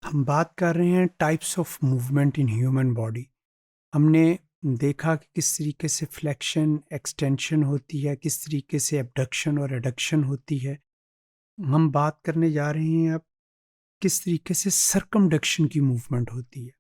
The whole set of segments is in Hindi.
हम बात कर रहे हैं types of movement in human body. हमने देखा कि किस तरीके से फ्लेक्शन एक्सटेंशन होती है, किस तरीके से एबडक्शन और एडक्शन होती है। हम बात करने जा रहे हैं अब किस तरीके से सर्कमडक्शन की मूवमेंट होती है।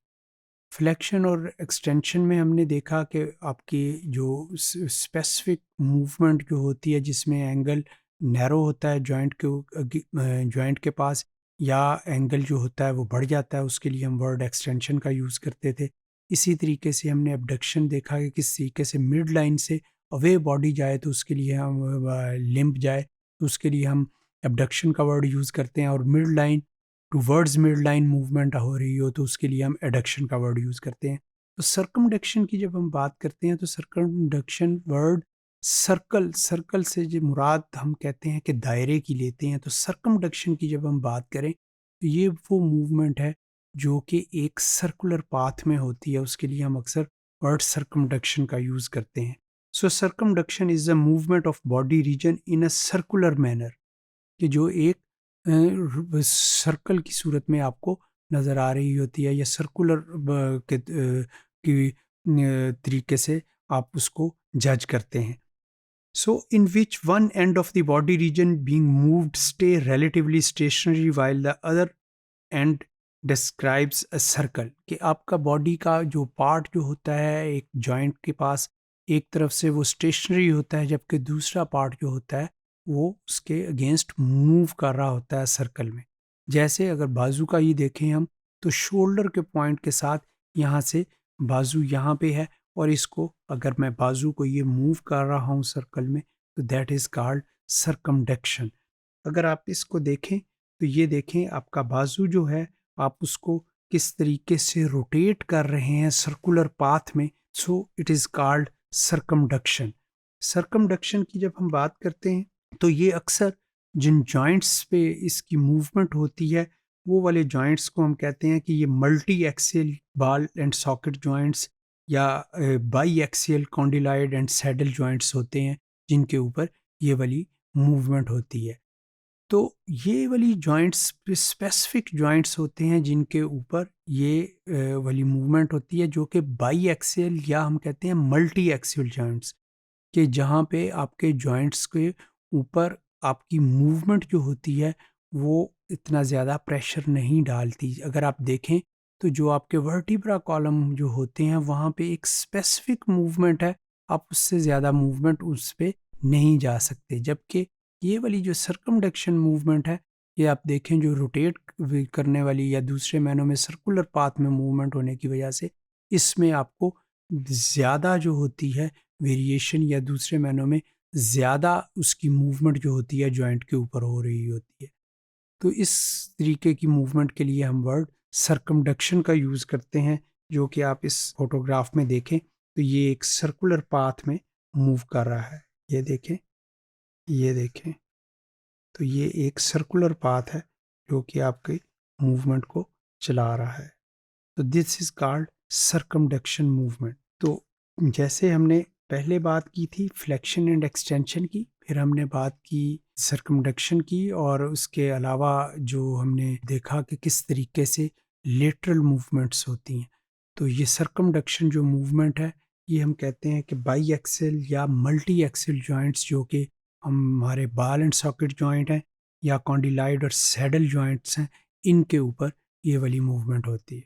फ्लेक्शन और एक्सटेंशन में हमने देखा कि आपकी जो स्पेसिफिक मूवमेंट जो होती है जिसमें एंगल नैरो होता है जॉइंट के पास, या एंगल जो होता है वो बढ़ जाता है, उसके लिए हम वर्ड एक्सटेंशन का यूज़ करते थे। इसी तरीके से हमने एबडक्शन देखा कि किस तरीके से मिड लाइन से अवे बॉडी जाए तो उसके लिए हम लिम्ब जाए तो उसके लिए हम एबडक्शन का वर्ड यूज़ करते हैं, और mid line towards mid line movement हो रही हो तो उसके लिए हम एडक्शन का वर्ड यूज़ करते हैं। तो सर्कमडक्शन की जब हम बात करते हैं तो सर्कमडक्शन वर्ड सर्कल सर्कल से जो मुराद हम कहते हैं कि दायरे की लेते हैं। तो सर्कमडक्शन की जब हम बात करें तो ये वो मूवमेंट है जो कि एक सर्कुलर पाथ में होती है, उसके लिए हम अक्सर वर्ड सर्कमडक्शन का यूज़ करते हैं। So circumduction is a movement of body region in a circular manner, कि जो एक सर्कल की सूरत में आपको नज़र आ रही होती है, या सर्कुलर तरीके से आप उसको जज करते हैं। So in which one end of the body region being moved stay relatively stationary while the other end describes a circle, कि आपका बॉडी का जो पार्ट जो होता है एक जॉइंट के पास, एक तरफ से वो स्टेशनरी होता है जबकि दूसरा पार्ट जो होता है वो उसके अगेंस्ट मूव कर रहा होता है सर्कल में। जैसे अगर बाजू का ही देखें हम, तो शोल्डर के पॉइंट के साथ यहाँ से बाजू यहाँ पे है, और इसको अगर मैं बाजू को ये मूव कर रहा हूँ सर्कल में तो दैट इज़ कॉल्ड सर्कमडक्शन। अगर आप इसको देखें तो ये देखें आपका बाजू जो है, आप उसको किस तरीके से रोटेट कर रहे हैं सर्कुलर पाथ में। So it is called circumduction. Circumduction की जब हम बात करते हैं तो ये अक्सर जिन जॉइंट्स पे इसकी मूवमेंट होती है वो वाले जॉइंट्स को हम कहते हैं कि ये multi axial ball and socket joints, या biaxial condyloid and saddle joints होते हैं जिनके ऊपर ये वाली मूवमेंट होती है। तो ये वाली जॉइंट्स स्पेसिफिक जॉइंट्स होते हैं जिनके ऊपर ये वाली मूवमेंट होती है, जो कि बाई एक्सियल या हम कहते हैं मल्टी एक्सियल जॉइंट्स, कि जहाँ पे आपके जॉइंट्स के ऊपर आपकी मूवमेंट जो होती है वो इतना ज़्यादा प्रेशर नहीं डालती। अगर आप देखें तो जो आपके वर्टिब्रा कॉलम जो होते हैं वहाँ पे एक स्पेसिफिक मूवमेंट है, आप उससे ज़्यादा मूवमेंट उस पे नहीं जा सकते। जबकि ये वाली जो सर्कमडक्शन मूवमेंट है, ये आप देखें जो रोटेट करने वाली या दूसरे मैनों में सर्कुलर पाथ में मूवमेंट होने की वजह से इसमें आपको ज़्यादा जो होती है वेरिएशन, या दूसरे मायनों में ज़्यादा उसकी मूवमेंट जो होती है जॉइंट के ऊपर हो रही होती है। तो इस तरीके की मूवमेंट के लिए हम वर्ड सर्कमडक्शन का यूज़ करते हैं, जो कि आप इस फोटोग्राफ में देखें तो ये एक सर्कुलर पाथ में मूव कर रहा है। ये देखें, ये देखें, तो ये एक सर्कुलर पाथ है जो कि आपके मूवमेंट को चला रहा है। तो this is called circumduction movement. तो जैसे हमने पहले बात की थी फ्लेक्शन एंड एक्सटेंशन की, फिर हमने बात की सर्कमडक्शन की, और उसके अलावा जो हमने देखा कि किस तरीके से लेटरल मूवमेंट्स होती हैं। तो ये सर्कमडक्शन जो मूवमेंट है ये हम कहते हैं कि बाई एक्सेल या मल्टी एक्सेल जॉइंट्स, जो कि हमारे बाल एंड सॉकेट जॉइंट हैं या कॉन्डिलाइड और सैडल जॉइंट्स हैं, इनके ऊपर ये वाली मूवमेंट होती है।